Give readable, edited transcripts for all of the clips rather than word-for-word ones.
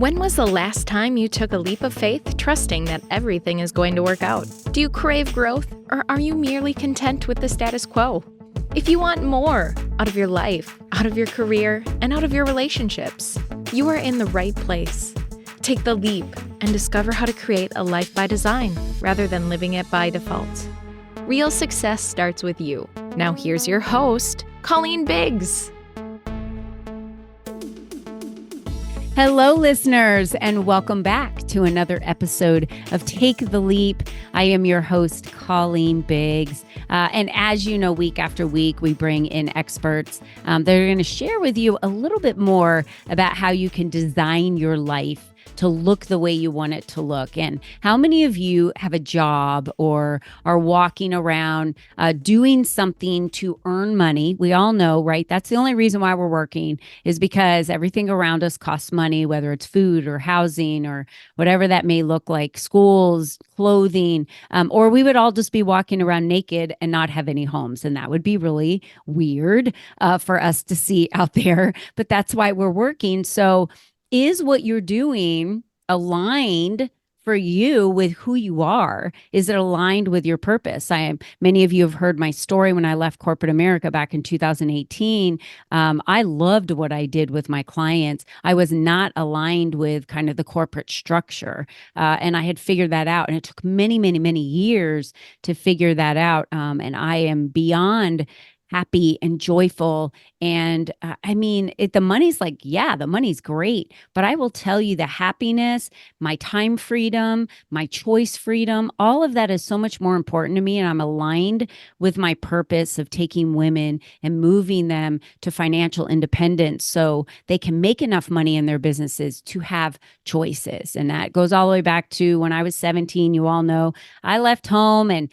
When was the last time you took a leap of faith, trusting that everything is going to work out? Do you crave growth, or are you merely content with the status quo? If you want more out of your life, out of your career, and out of your relationships, you are in the right place. Take the leap and discover how to create a life by design rather than living it by default. Real success starts with you. Now here's your host, Colleen Biggs. Hello, listeners, and welcome back to another episode of Take the Leap. I am your host, Colleen Biggs. And as you know, week after week, we bring in experts that are going to share with you a little bit more about how you can design your life to look the way you want it to look. And how many of you have a job or are walking around doing something to earn money? We all know, right? That's the only reason why we're working, is because everything around us costs money, whether it's food or housing or whatever that may look like, schools, clothing, or we would all just be walking around naked and not have any homes. And that would be really weird for us to see out there. But that's why we're working. So is what you're doing aligned for you with who you are? Is it aligned with your purpose? Many of you have heard my story when I left corporate America back in 2018. I loved what I did with my clients. I was not aligned with kind of the corporate structure. And I had figured that out. And it took many, many, many years to figure that out. And I am beyond happy and joyful. And the money's the money's great, but I will tell you the happiness, my time freedom, my choice freedom, all of that is so much more important to me. And I'm aligned with my purpose of taking women and moving them to financial independence so they can make enough money in their businesses to have choices. And that goes all the way back to when I was 17. You all know I left home and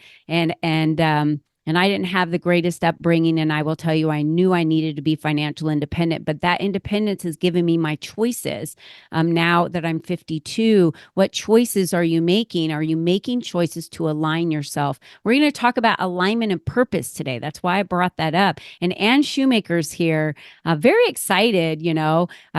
I didn't have the greatest upbringing. And I will tell you, I knew I needed to be financial independent, but that independence has given me my choices. Now that I'm 52, what choices are you making? Are you making choices to align yourself? We're going to talk about alignment and purpose today. That's why I brought that up. And Shoemaker's here, very excited.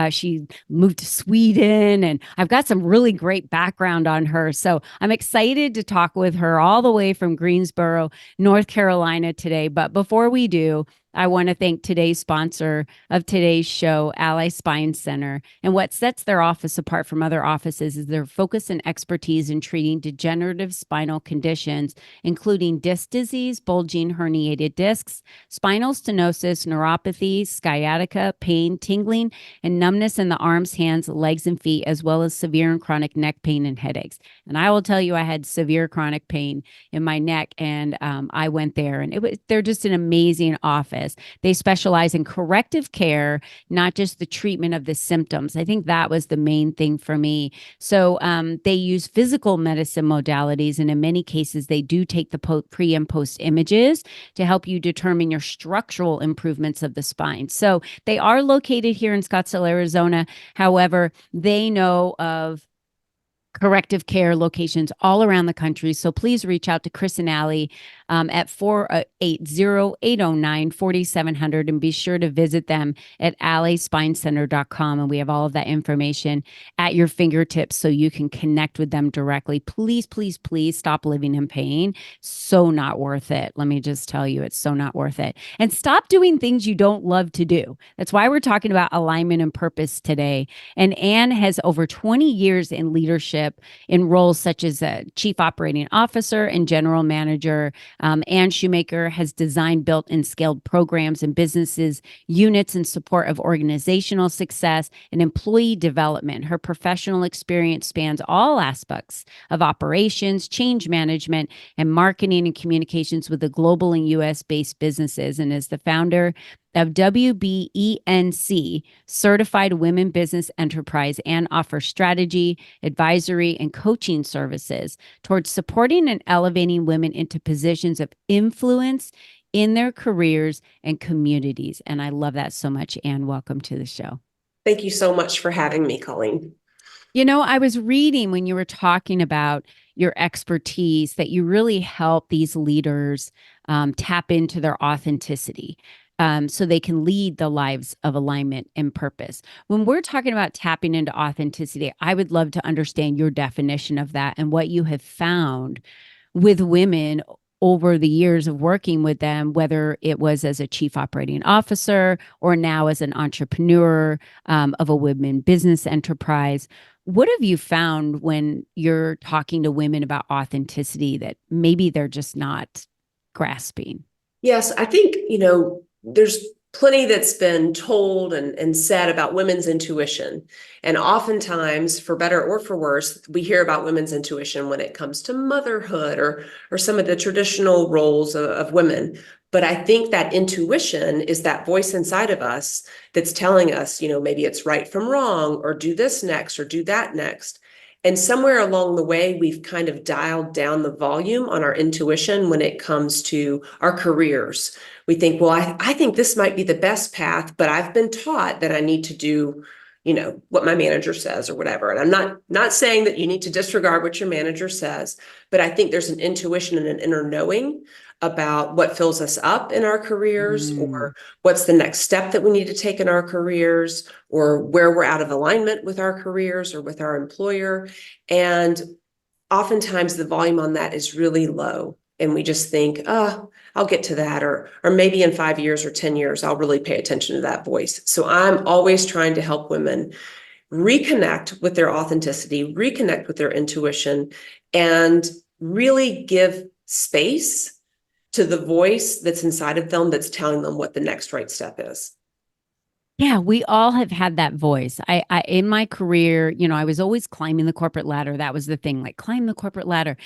She moved to Sweden, and I've got some really great background on her. So I'm excited to talk with her all the way from Greensboro, North Carolina today. But before we do, I want to thank today's sponsor of today's show, Ally Spine Center. And what sets their office apart from other offices is their focus and expertise in treating degenerative spinal conditions, including disc disease, bulging herniated discs, spinal stenosis, neuropathy, sciatica, pain, tingling, and numbness in the arms, hands, legs, and feet, as well as severe and chronic neck pain and headaches. And I will tell you, I had severe chronic pain in my neck, and I went there, and they're just an amazing office. They specialize in corrective care, not just the treatment of the symptoms. I think that was the main thing for me. So they use physical medicine modalities, and in many cases, they do take the pre and post images to help you determine your structural improvements of the spine. So they are located here in Scottsdale, Arizona. However, they know of corrective care locations all around the country. So please reach out to Chris and Allie at 480-809-4700 and be sure to visit them at allyspinecenter.com. And we have all of that information at your fingertips so you can connect with them directly. Please, please, please stop living in pain. So not worth it. Let me just tell you, it's so not worth it. And stop doing things you don't love to do. That's why we're talking about alignment and purpose today. And Anne has over 20 years in leadership in roles such as a chief operating officer and general manager. Anne Shoemaker has designed, built, and scaled programs and businesses, units in support of organizational success and employee development. Her professional experience spans all aspects of operations, change management, and marketing and communications with the global and U.S.-based businesses, and is the founder of WBENC, Certified Women Business Enterprise, and offers strategy, advisory, and coaching services towards supporting and elevating women into positions of influence in their careers and communities. And I love that so much. Anne, welcome to the show. Thank you so much for having me, Colleen. I was reading when you were talking about your expertise that you really help these leaders tap into their authenticity. so they can lead the lives of alignment and purpose. When we're talking about tapping into authenticity, I would love to understand your definition of that and what you have found with women over the years of working with them, whether it was as a chief operating officer or now as an entrepreneur of a women business enterprise. What have you found when you're talking to women about authenticity that maybe they're just not grasping? Yes, I think, there's plenty that's been told and said about women's intuition. And oftentimes, for better or for worse, we hear about women's intuition when it comes to motherhood or some of the traditional roles of women. But I think that intuition is that voice inside of us that's telling us, maybe it's right from wrong, or do this next, or do that next. And somewhere along the way, we've kind of dialed down the volume on our intuition when it comes to our careers. We think, well, I think this might be the best path, but I've been taught that I need to do, what my manager says or whatever. And I'm not saying that you need to disregard what your manager says, but I think there's an intuition and an inner knowing about what fills us up in our careers, or what's the next step that we need to take in our careers, or where we're out of alignment with our careers or with our employer. And oftentimes the volume on that is really low. And we just think, oh, I'll get to that. Or maybe in 5 years or 10 years, I'll really pay attention to that voice. So I'm always trying to help women reconnect with their authenticity, reconnect with their intuition, and really give space to the voice that's inside of them that's telling them what the next right step is. Yeah, we all have had that voice. I in my career, I was always climbing the corporate ladder. That was the thing, like climb the corporate ladder.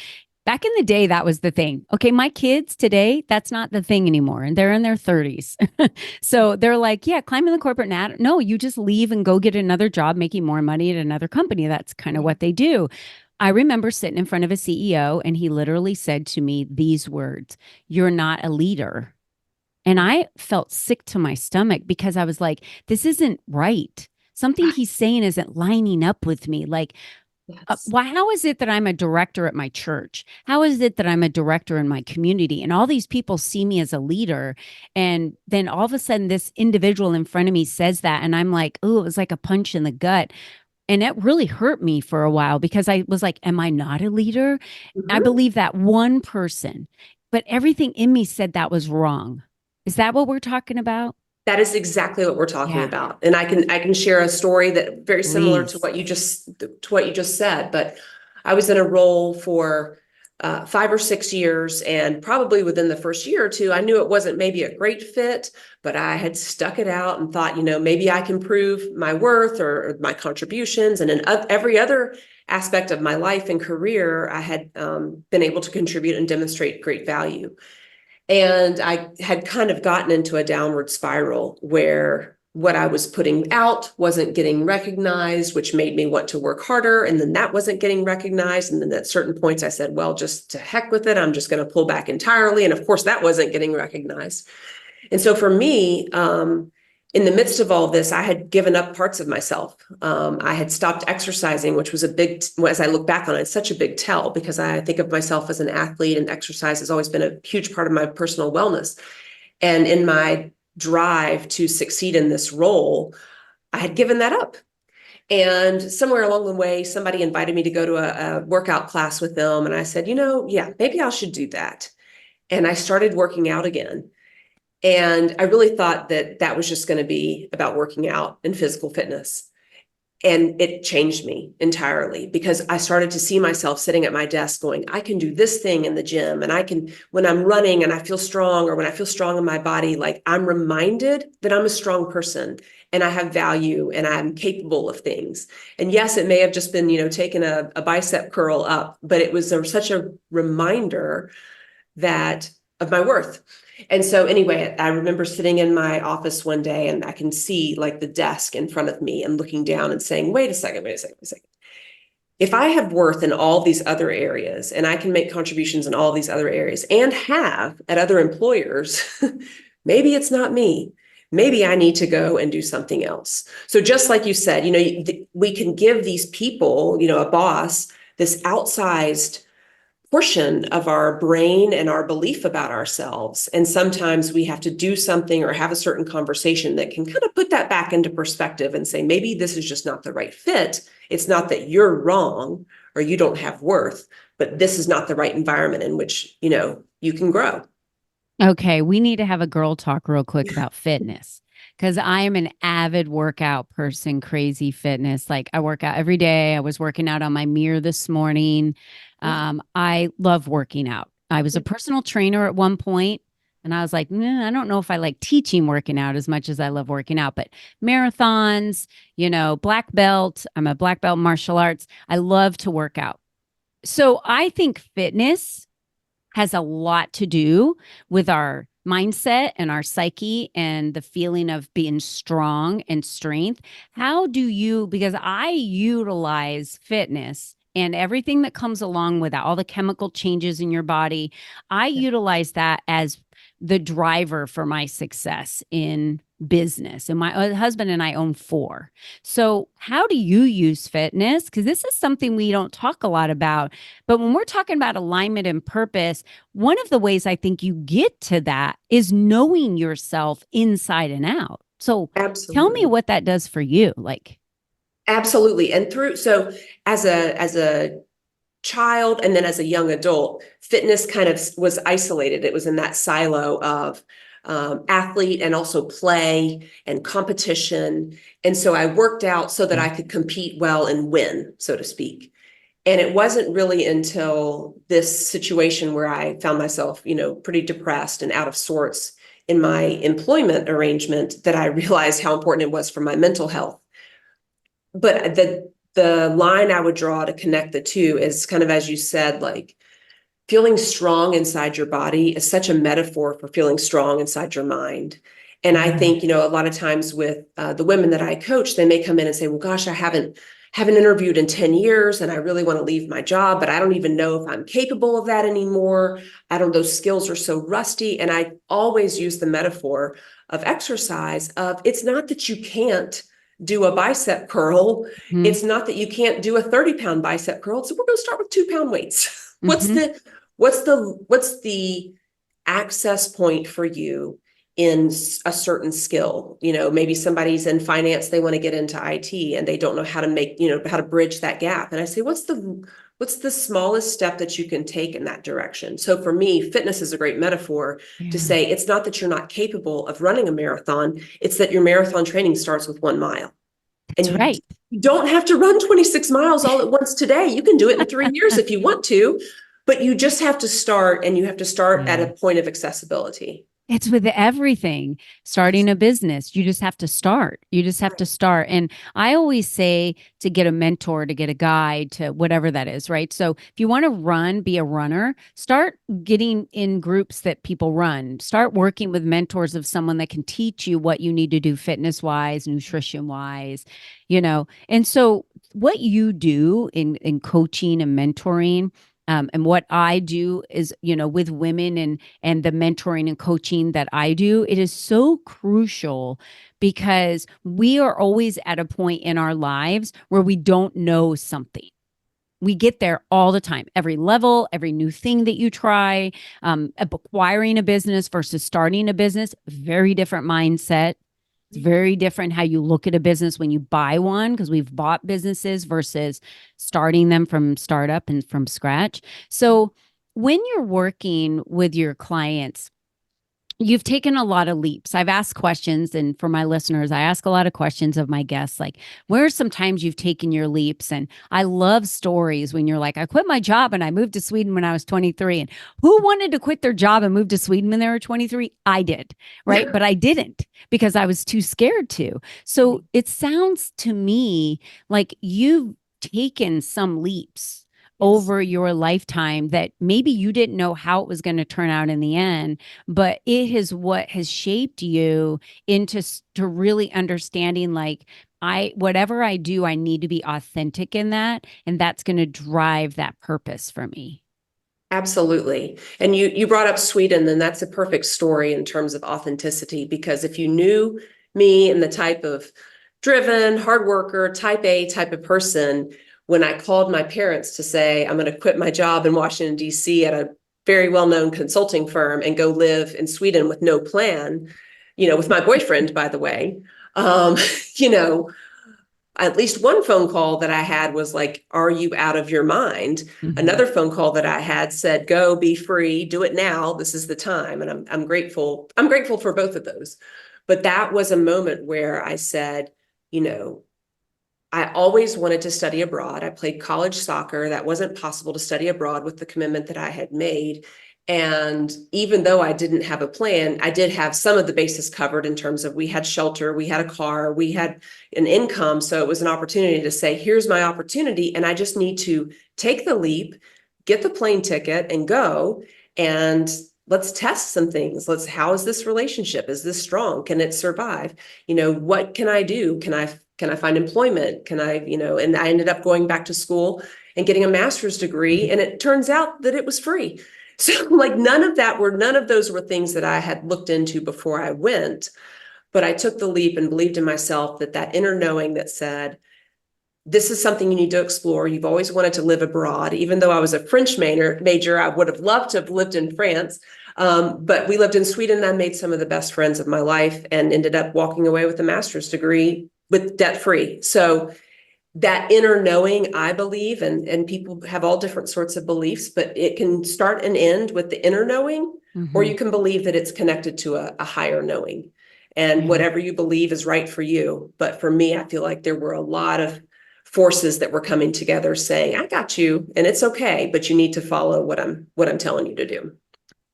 Back in the day, that was the thing. Okay, my kids today, that's not the thing anymore. And they're in their 30s. So they're like, yeah, climbing the corporate ladder. No, you just leave and go get another job making more money at another company. That's kind of what they do. I remember sitting in front of a CEO and he literally said to me these words, "You're not a leader." And I felt sick to my stomach because I was like, this isn't right. Something he's saying isn't lining up with me. Like, Yes. why? How is it that I'm a director at my church? How is it that I'm a director in my community? And all these people see me as a leader. And then all of a sudden, this individual in front of me says that. And I'm like, oh, it was like a punch in the gut. And it really hurt me for a while because I was like, am I not a leader? I believe that one person, but everything in me said that was wrong. Is that what we're talking about? That is exactly what we're talking Yeah, about. And I can share a story that very similar to please. what you just said. But I was in a role for 5 or 6 years, and probably within the first year or two, I knew it wasn't maybe a great fit, but I had stuck it out and thought, maybe I can prove my worth or my contributions. And in every other aspect of my life and career, I had been able to contribute and demonstrate great value. And I had kind of gotten into a downward spiral where what I was putting out wasn't getting recognized, which made me want to work harder. And then that wasn't getting recognized. And then at certain points I said, well, just to heck with it, I'm just going to pull back entirely. And of course, that wasn't getting recognized. And so for me, in the midst of all this, I had given up parts of myself. I had stopped exercising, which was as I look back on it, it's such a big tell because I think of myself as an athlete, and exercise has always been a huge part of my personal wellness. And in my drive to succeed in this role, I had given that up. And somewhere along the way, somebody invited me to go to a workout class with them. And I said, yeah, maybe I should do that. And I started working out again. And I really thought that was just going to be about working out and physical fitness. And it changed me entirely because I started to see myself sitting at my desk going, I can do this thing in the gym. And I can, when I'm running and I feel strong, or when I feel strong in my body, like I'm reminded that I'm a strong person and I have value and I'm capable of things. And yes, it may have just been, taking a bicep curl up, but it was such a reminder of my worth. And so anyway, I remember sitting in my office one day and I can see like the desk in front of me and looking down and saying, wait a second. If I have worth in all these other areas and I can make contributions in all these other areas and have at other employers, maybe it's not me. Maybe I need to go and do something else. So just like you said, we can give these people, a boss, this outsized portion of our brain and our belief about ourselves. And sometimes we have to do something or have a certain conversation that can kind of put that back into perspective and say, maybe this is just not the right fit. It's not that you're wrong or you don't have worth, but this is not the right environment in which, you can grow. Okay, we need to have a girl talk real quick about fitness because I am an avid workout person, crazy fitness. Like I work out every day. I was working out on my mirror this morning. I love working out. I was a personal trainer at one point, and I was like, I don't know if I like teaching working out as much as I love working out, but marathons, black belt. I'm a black belt in martial arts. I love to work out. So I think fitness has a lot to do with our mindset and our psyche and the feeling of being strong and strength. How do you, because I utilize fitness and everything that comes along with that, all the chemical changes in your body, I utilize that as the driver for my success in business. And my husband and I own 4. So how do you use fitness? Because this is something we don't talk a lot about. But when we're talking about alignment and purpose, one of the ways I think you get to that is knowing yourself inside and out. So tell me what that does for you. Absolutely. And so as a child and then as a young adult, fitness kind of was isolated. It was in that silo of athlete and also play and competition. And so I worked out so that I could compete well and win, so to speak. And it wasn't really until this situation where I found myself, pretty depressed and out of sorts in my employment arrangement that I realized how important it was for my mental health. But the line I would draw to connect the two is kind of, as you said, like feeling strong inside your body is such a metaphor for feeling strong inside your mind. And I think, a lot of times with the women that I coach, they may come in and say, well, gosh, I haven't interviewed in 10 years and I really want to leave my job, but I don't even know if I'm capable of that anymore. Those skills are so rusty. And I always use the metaphor of exercise of it's not that you can't do a bicep curl. Mm-hmm. It's not that you can't do a 30-pound bicep curl. So we're going to start with 2-pound weights. Mm-hmm. What's the access point for you in a certain skill? Maybe somebody's in finance, they want to get into IT and they don't know how to how to bridge that gap. And I say, what's the smallest step that you can take in that direction? So for me, fitness is a great metaphor to say, it's not that you're not capable of running a marathon. It's that your marathon training starts with 1 mile. That's right. You don't have to run 26 miles all at once today. You can do it in 3 years if you want to, but you just have to start, and you have to start at a point of accessibility. It's with everything. Starting a business, you just have to start. You just have to start. And I always say to get a mentor, to get a guide, to whatever that is, right? So if you want to be a runner, start getting in groups that people run. Start working with mentors of someone that can teach you what you need to do fitness-wise, nutrition-wise, And so what you do in coaching and mentoring, and what I do is, with women and the mentoring and coaching that I do, it is so crucial because we are always at a point in our lives where we don't know something. We get there all the time, every level, every new thing that you try, acquiring a business versus starting a business, very different mindset. It's very different how you look at a business when you buy one, because we've bought businesses versus starting them from startup and from scratch. So when you're working with your clients, you've taken a lot of leaps. I've asked questions, and for my listeners, I ask a lot of questions of my guests, like, where are some times you've taken your leaps? And I love stories when you're like, I quit my job and I moved to Sweden when I was 23. And who wanted to quit their job and move to Sweden when they were 23? I did, right? But I didn't because I was too scared to. So it sounds to me like you've taken some leaps over your lifetime that maybe you didn't know how it was going to turn out in the end, but it is what has shaped you into to really understanding, like, whatever I do, I need to be authentic in that, and that's going to drive that purpose for me. Absolutely. And you brought up Sweden, and that's a perfect story in terms of authenticity, because if you knew me and the type of driven, hard worker, type A type of person, when I called my parents to say, I'm going to quit my job in Washington, D.C. at a very well-known consulting firm and go live in Sweden with no plan, with my boyfriend, by the way, um, you know, at least one phone call that I had was like, are you out of your mind? Mm-hmm. Another phone call that I had said, go, be free, do it now. This is the time. And I'm grateful. I'm grateful for both of those. But that was a moment where I said, I always wanted to study abroad. I played college soccer. That wasn't possible to study abroad with the commitment that I had made. And even though I didn't have a plan, I did have some of the bases covered in terms of we had shelter, we had a car, we had an income. So it was an opportunity to say, here's my opportunity. And I just need to take the leap, get the plane ticket and go. And let's test some things. How is this relationship? Is this strong? Can it survive? What can I do? Can I find employment? Can I, and I ended up going back to school and getting a master's degree. And it turns out that it was free. So none of those were things that I had looked into before I went, but I took the leap and believed in myself that inner knowing that said, this is something you need to explore. You've always wanted to live abroad. Even though I was a French major, I would have loved to have lived in France. But we lived in Sweden and I made some of the best friends of my life and ended up walking away with a master's degree with debt free. So that inner knowing, I believe, and people have all different sorts of beliefs, but it can start and end with the inner knowing, or you can believe that it's connected to a higher knowing. And whatever you believe is right for you. But for me, I feel like there were a lot of forces that were coming together saying, I got you and it's okay, but you need to follow what I'm telling you to do.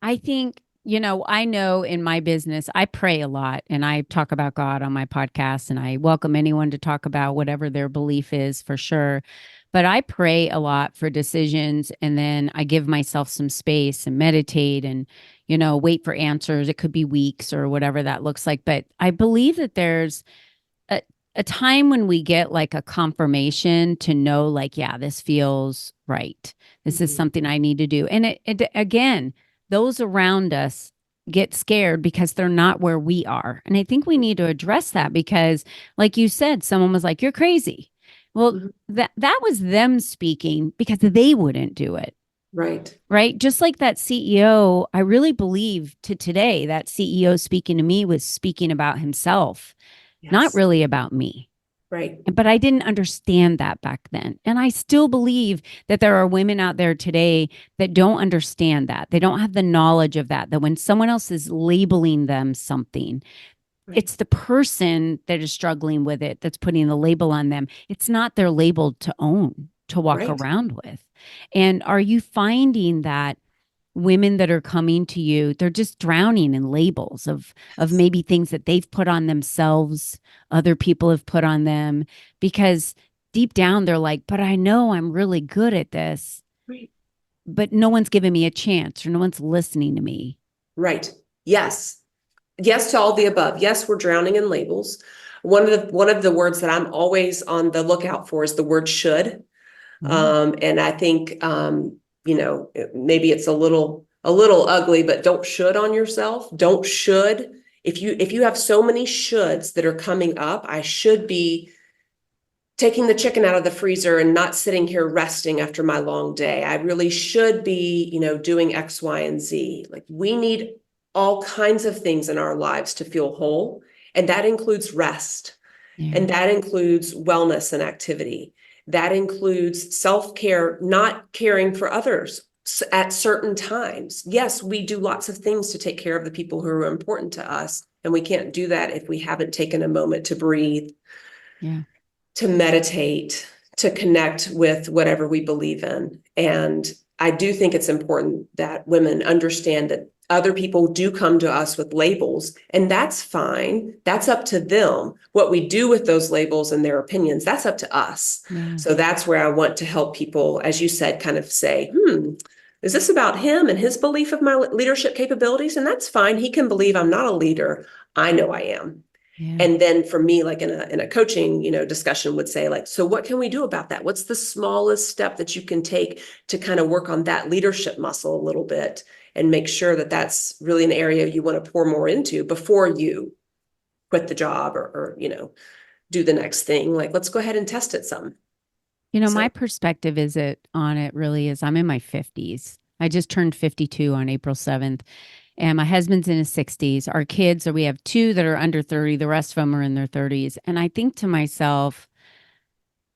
I think, I know in my business, I pray a lot and I talk about God on my podcast and I welcome anyone to talk about whatever their belief is for sure. But I pray a lot for decisions and then I give myself some space and meditate and, wait for answers. It could be weeks or whatever that looks like. But I believe that there's a time when we get like a confirmation to know like, yeah, this feels right. This is something I need to do. And it again, those around us get scared because they're not where we are. And I think we need to address that because like you said, someone was like, you're crazy. Well, that was them speaking because they wouldn't do it. Right. Right. Just like that CEO, I really believe to today, that CEO speaking to me was speaking about himself, not really about me. Right. But I didn't understand that back then. And I still believe that there are women out there today that don't understand that. They don't have the knowledge of that when someone else is labeling them something, it's the person that is struggling with it that's putting the label on them. It's not their label to own, to walk around with. And are you finding that women that are coming to you, they're just drowning in labels of maybe things that they've put on themselves, other people have put on them, because deep down they're like, but I know I'm really good at this, but no one's giving me a chance or no one's listening to me. Right. Yes. Yes to all the above. Yes, we're drowning in labels. One of the words that I'm always on the lookout for is the word should. And I think maybe it's a little ugly, but don't should on yourself. Don't should. If you have so many shoulds that are coming up, I should be taking the chicken out of the freezer and not sitting here resting after my long day. I really should be, doing X, Y, and Z. Like we need all kinds of things in our lives to feel whole. And that includes rest. And that includes wellness and activity. That includes self-care, not caring for others at certain times. Yes, we do lots of things to take care of the people who are important to us. And we can't do that if we haven't taken a moment to breathe, to meditate, to connect with whatever we believe in. And I do think it's important that women understand that other people do come to us with labels, and that's fine. That's up to them. What we do with those labels and their opinions, that's up to us. So that's where I want to help people, as you said, kind of say, is this about him and his belief of my leadership capabilities? And that's fine. He can believe I'm not a leader. I know I am. And then for me, like in a coaching, discussion would say like, so what can we do about that? What's the smallest step that you can take to kind of work on that leadership muscle a little bit and make sure that that's really an area you want to pour more into before you quit the job or do the next thing. Like, let's go ahead and test it some. My So, perspective on it really is I'm in my 50s. I just turned 52 on April 7th, and my husband's in his 60s. Our kids, we have two that are under 30, the rest of them are in their 30s. And I think to myself,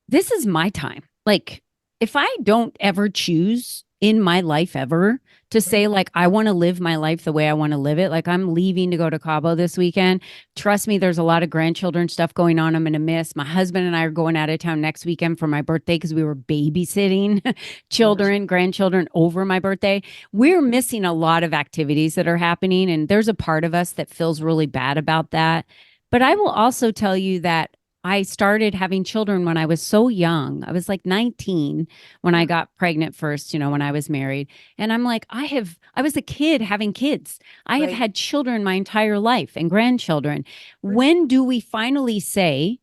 this is my time. Like, if I don't ever choose in my life ever to say, like, I want to live my life the way I want to live it, like, I'm leaving to go to Cabo this weekend. Trust me, there's a lot of grandchildren stuff going on. I'm going to miss. My husband and I are going out of town next weekend for my birthday because we were babysitting grandchildren over my birthday. We're missing a lot of activities that are happening. And there's a part of us that feels really bad about that. But I will also tell you that I started having children when I was so young. I was like 19 when I got pregnant first, when I was married. And I'm like, I was a kid having kids. I have right, had children my entire life and grandchildren. right. When do we finally say,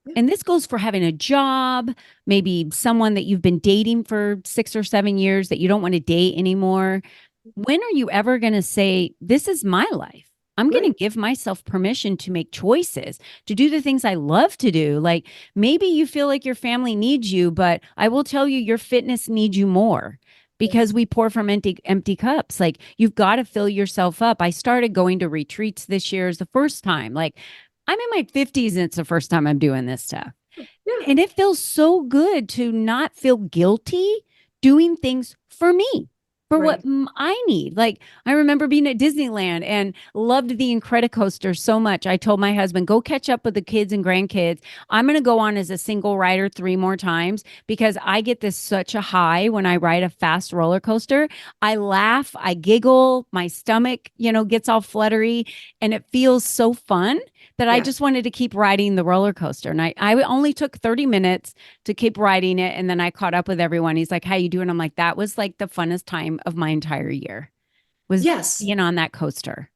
Yeah, and this goes for having a job, maybe someone that you've been dating for 6 or 7 years that you don't want to date anymore? When are you ever going to say, this is my life? I'm going right. to give myself permission to make choices, to do the things I love to do. Like maybe you feel like your family needs you, but I will tell you, your fitness needs you more because Yes, we pour from empty cups. Like you've got to fill yourself up. I started going to retreats this year is the first time. Like I'm in my 50s and it's the first time I'm doing this stuff. yeah, And it feels so good to not feel guilty doing things for me, for what right. I need. Like I remember being at Disneyland and loved the Incredicoaster so much. I told my husband, go catch up with the kids and grandkids. I'm going to go on as a single rider 3 more times because I get this such a high when I ride a fast roller coaster. I laugh, I giggle, my stomach, gets all fluttery and it feels so fun that I Yes. just wanted to keep riding the roller coaster. And I only took 30 minutes to keep riding it. And then I caught up with everyone. He's like, how you doing? I'm like, that was like the funnest time of my entire year was Yes. being on that coaster.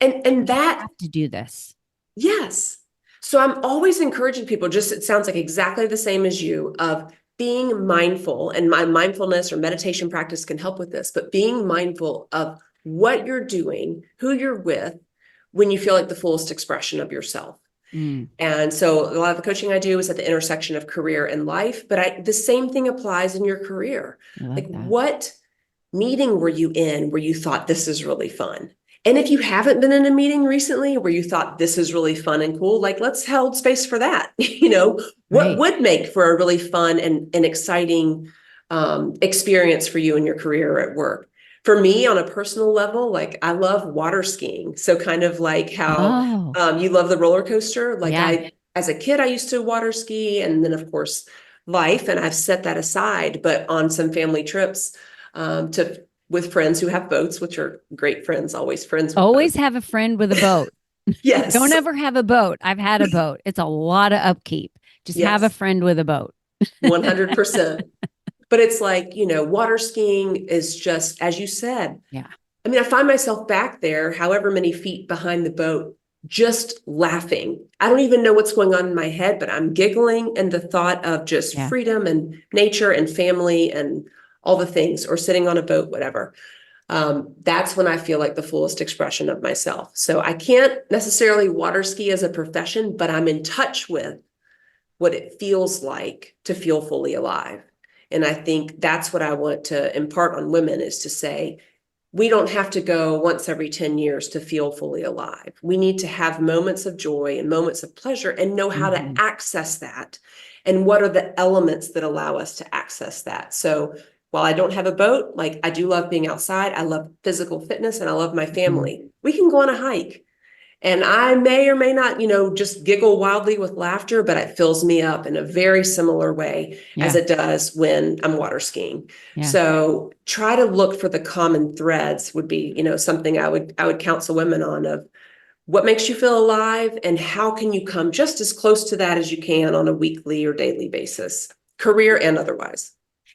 And We that, have to do this. yes. So I'm always encouraging people, just it sounds like exactly the same as you, of being mindful, and my mindfulness or meditation practice can help with this, but being mindful of what you're doing, who you're with, when you feel like the fullest expression of yourself. Mm, And so a lot of the coaching I do is at the intersection of career and life, but the same thing applies in your career. I love Like that. what meeting were you in where you thought this is really fun? And if you haven't been in a meeting recently where you thought this is really fun and cool, like let's hold space for that. What Right. would make for a really fun and exciting experience for you in your career or at work? For me, on a personal level, like I love water skiing. So kind of like how Oh, you love the roller coaster. Like yeah. as a kid, I used to water ski, and then of course life, and I've set that aside. But on some family trips, to with friends who have boats, which are great friends, always friends with boats. Always have a friend with a boat. Don't Yes, ever have a boat. I've had a boat. It's a lot of upkeep. Just have a yes, friend with a boat. 100%. But it's like, water skiing is just, as you said, Yeah. I mean, I find myself back there, however many feet behind the boat, just laughing. I don't even know what's going on in my head, but I'm giggling. And the thought of just Yeah. freedom and nature and family and all the things, or sitting on a boat, whatever. That's when I feel like the fullest expression of myself. So I can't necessarily water ski as a profession, but I'm in touch with what it feels like to feel fully alive. And I think that's what I want to impart on women, is to say, we don't have to go once every 10 years to feel fully alive. We need to have moments of joy and moments of pleasure and know how to Mhm. access that. And what are the elements that allow us to access that? So while I don't have a boat, like I do love being outside, I love physical fitness, and I love my Mhm. family. We can go on a hike. And I may or may not, just giggle wildly with laughter, but it fills me up in a very similar way as Yeah. it does when I'm water skiing. Yeah. So try to look for the common threads would be, something I would counsel women on, of what makes you feel alive and how can you come just as close to that as you can on a weekly or daily basis, career and otherwise.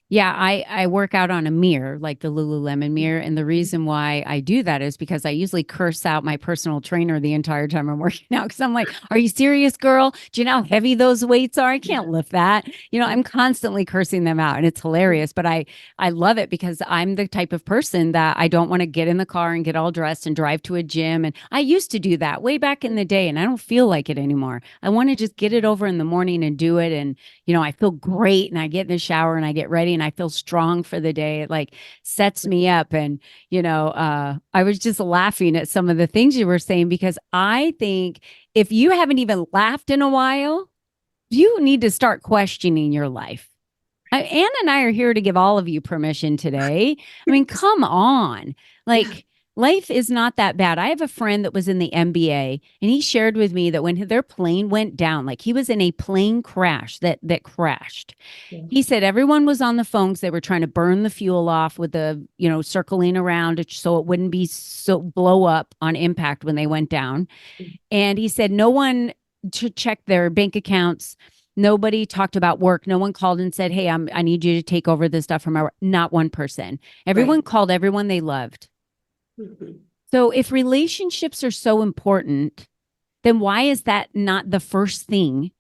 Yeah, I work out on a mirror, like the Lululemon mirror. And the reason why I do that is because I usually curse out my personal trainer the entire time I'm working out. Cause I'm like, are you serious, girl? Do you know how heavy those weights are? I can't lift that. I'm constantly cursing them out and it's hilarious. But I love it because I'm the type of person that I don't want to get in the car and get all dressed and drive to a gym. And I used to do that way back in the day, and I don't feel like it anymore. I want to just get it over in the morning and do it. And I feel great and I get in the shower and I get ready and I feel strong for the day. It like sets me up. And, I was just laughing at some of the things you were saying because I think if you haven't even laughed in a while, you need to start questioning your life. Anna and I are here to give all of you permission today. I mean, come on. Like, life is not that bad. I have a friend that was in the NBA, and he shared with me that when their plane went down, like he was in a plane crash that crashed. Yeah. He said everyone was on the phones. They were trying to burn the fuel off with the, circling around it so it wouldn't be so blow up on impact when they went down. And he said no one to check their bank accounts. Nobody talked about work. No one called and said, "Hey, I need you to take over this stuff from our." Not one person. Everyone called everyone they loved. Mm-hmm. So if relationships are so important, then why is that not the first thing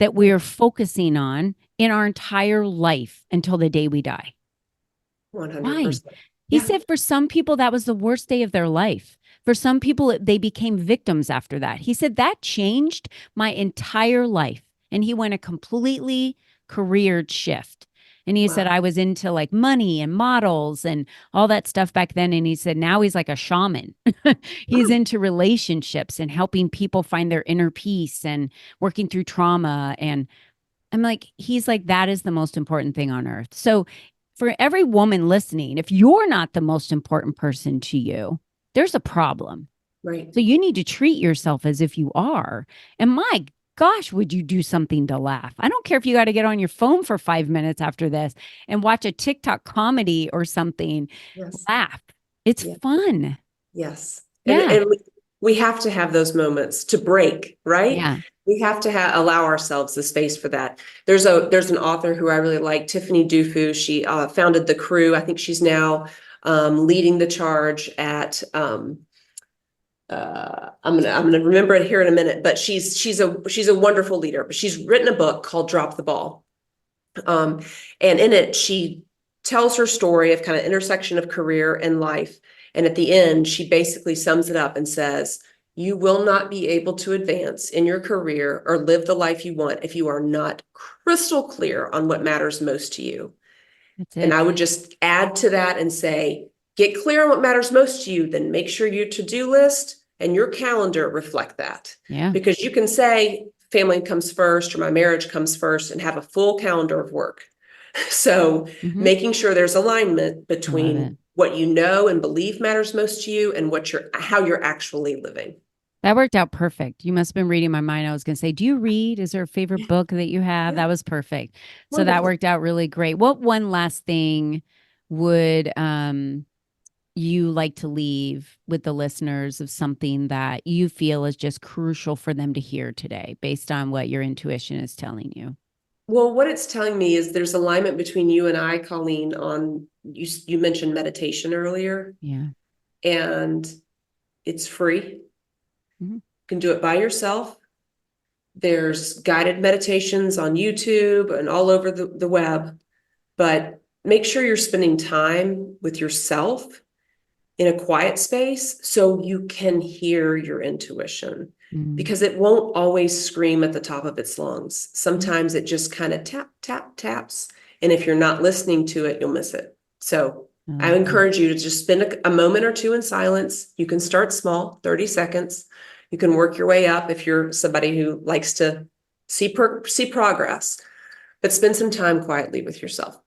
that we are focusing on in our entire life until the day we die? 100%. Why? He said for some people, that was the worst day of their life. For some people, they became victims after that. He said that changed my entire life. And he went a completely career shift. And he said, I was into like money and models and all that stuff back then. And he said, now he's like a shaman. He's into relationships and helping people find their inner peace and working through trauma. And I'm like, he's like, that is the most important thing on earth. So for every woman listening, if you're not the most important person to you, there's a problem. Right. So you need to treat yourself as if you are. And my gosh, would you do something to laugh? I don't care if you got to get on your phone for 5 minutes after this and watch a TikTok comedy or something. Yes. Laugh. It's fun. Yes. Yeah. And we have to have those moments to break, right? Yeah. We have to allow ourselves the space for that. There's an author who I really like, Tiffany Dufu. She founded The Crew. I think she's now leading the charge at I'm gonna remember it here in a minute, but she's a wonderful leader. But she's written a book called Drop the Ball. And in it, she tells her story of kind of intersection of career and life. And at the end, she basically sums it up and says, you will not be able to advance in your career or live the life you want if you are not crystal clear on what matters most to you. That's it. And I would just add to that and say, get clear on what matters most to you, then make sure your to-do list and your calendar reflect that. Yeah. Because you can say family comes first or my marriage comes first and have a full calendar of work. So making sure there's alignment between what you know and believe matters most to you and how you're actually living. That worked out perfect. You must have been reading my mind. I was going to say, do you read? Is there a favorite book that you have? That was perfect. So that worked out really great. What one last thing would you like to leave with the listeners of something that you feel is just crucial for them to hear today based on what your intuition is telling you? Well, what it's telling me is there's alignment between you and I, Colleen, on you mentioned meditation earlier. Yeah. And it's free. You can do it by yourself. There's guided meditations on YouTube and all over the web, but make sure you're spending time with yourself in a quiet space so you can hear your intuition, because it won't always scream at the top of its lungs. Sometimes it just kind of taps. And if you're not listening to it, you'll miss it. So I encourage you to just spend a moment or two in silence. You can start small, 30 seconds. You can work your way up if you're somebody who likes to see progress, but spend some time quietly with yourself.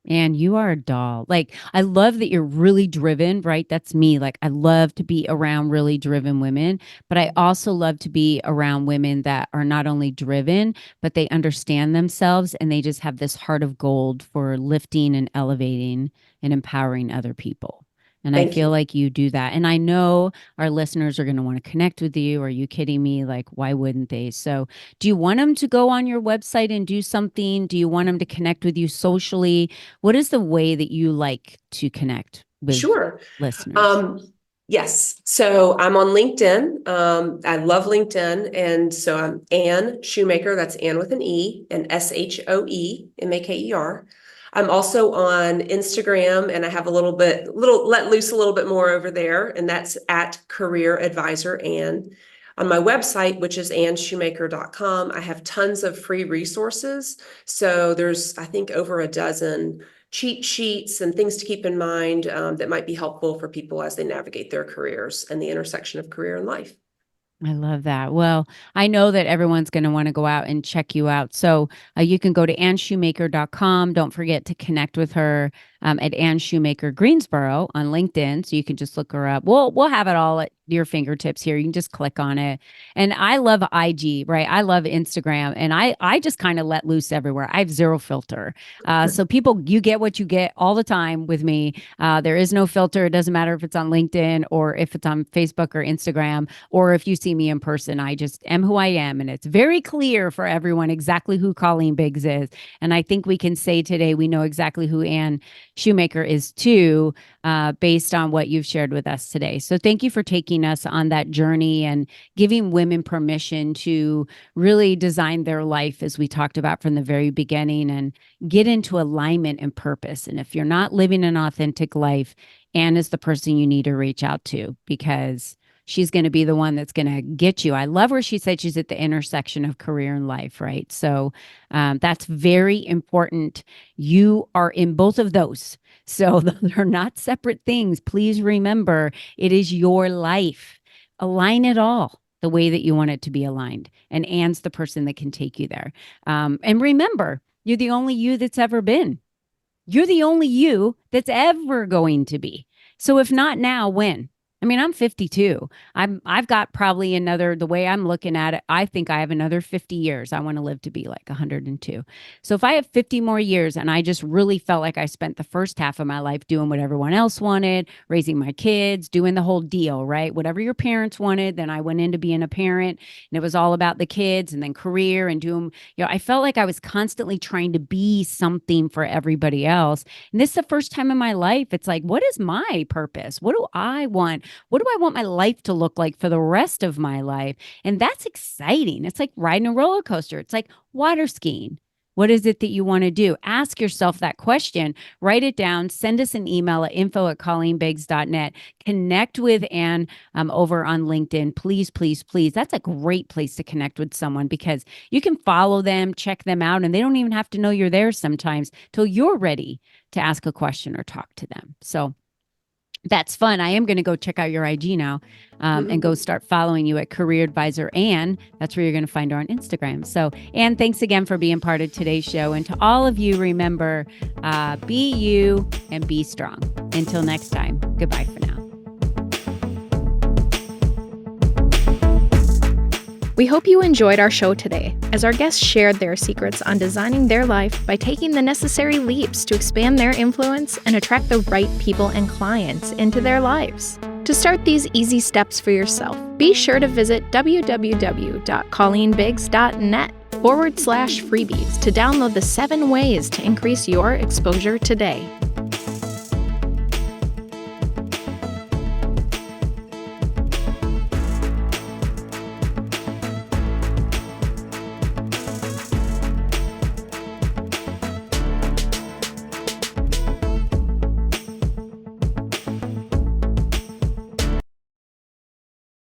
And you are a doll. Like, I love that you're really driven, right? That's me. Like, I love to be around really driven women, but I also love to be around women that are not only driven, but they understand themselves and they just have this heart of gold for lifting and elevating and empowering other people. And I feel like you do that. And I know our listeners are going to want to connect with you. Are you kidding me? Like, why wouldn't they? So do you want them to go on your website and do something? Do you want them to connect with you socially? What is the way that you like to connect with listeners? Yes. So I'm on LinkedIn. I love LinkedIn. And so I'm Ann Shoemaker. That's Ann with an E and SHOEMAKER. I'm also on Instagram, and I have let loose a little bit more over there. And that's at Career Advisor Ann. On my website, which is annshoemaker.com, I have tons of free resources. So there's, I think, over a dozen cheat sheets and things to keep in mind that might be helpful for people as they navigate their careers and the intersection of career and life. I love that. Well, I know that everyone's going to want to go out and check you out. So you can go to AnnShoemaker.com. Don't forget to connect with her at Ann Shoemaker Greensboro on LinkedIn. So you can just look her up. We'll have it all at your fingertips here. You can just click on it. And I love IG, right? I love Instagram. And I just kind of let loose everywhere. I have zero filter. So people, you get what you get all the time with me. There is no filter. It doesn't matter if it's on LinkedIn or if it's on Facebook or Instagram, or if you see me in person. I just am who I am. And it's very clear for everyone exactly who Colleen Biggs is. And I think we can say today we know exactly who Ann Shoemaker is too, based on what you've shared with us today. So thank you for taking us on that journey and giving women permission to really design their life, as we talked about from the very beginning, and get into alignment and purpose. And if you're not living an authentic life, Ann is the person you need to reach out to, because she's going to be the one that's going to get you. I love where she said she's at the intersection of career and life, right? So that's very important. You are in both of those. So they're not separate things. Please remember, it is your life. Align it all the way that you want it to be aligned. And Ann's the person that can take you there. And remember, you're the only you that's ever been. You're the only you that's ever going to be. So if not now, when? I mean, I'm 52. I've got probably the way I'm looking at it, I think I have another 50 years. I want to live to be like 102. So if I have 50 more years, and I just really felt like I spent the first half of my life doing what everyone else wanted, raising my kids, doing the whole deal, right? Whatever your parents wanted, then I went into being a parent, and it was all about the kids and then career and doing, I felt like I was constantly trying to be something for everybody else. And this is the first time in my life, it's like, what is my purpose? What do I want? What do I want my life to look like for the rest of my life? And that's exciting. It's like riding a roller coaster. It's like water skiing. What is it that you want to do? Ask yourself that question. Write it down. Send us an email at info@colleenbiggs.net. Connect with Ann over on LinkedIn. Please, please, please. That's a great place to connect with someone, because you can follow them, check them out, and they don't even have to know you're there sometimes till you're ready to ask a question or talk to them. So that's fun. I am going to go check out your IG now and go start following you at Career Advisor Ann. That's where you're going to find her on Instagram. So, Ann, thanks again for being part of today's show. And to all of you, remember, be you and be strong. Until next time, goodbye for now. We hope you enjoyed our show today, as our guests shared their secrets on designing their life by taking the necessary leaps to expand their influence and attract the right people and clients into their lives. To start these easy steps for yourself, be sure to visit www.colleenbiggs.net/freebies to download the 7 ways to increase your exposure today.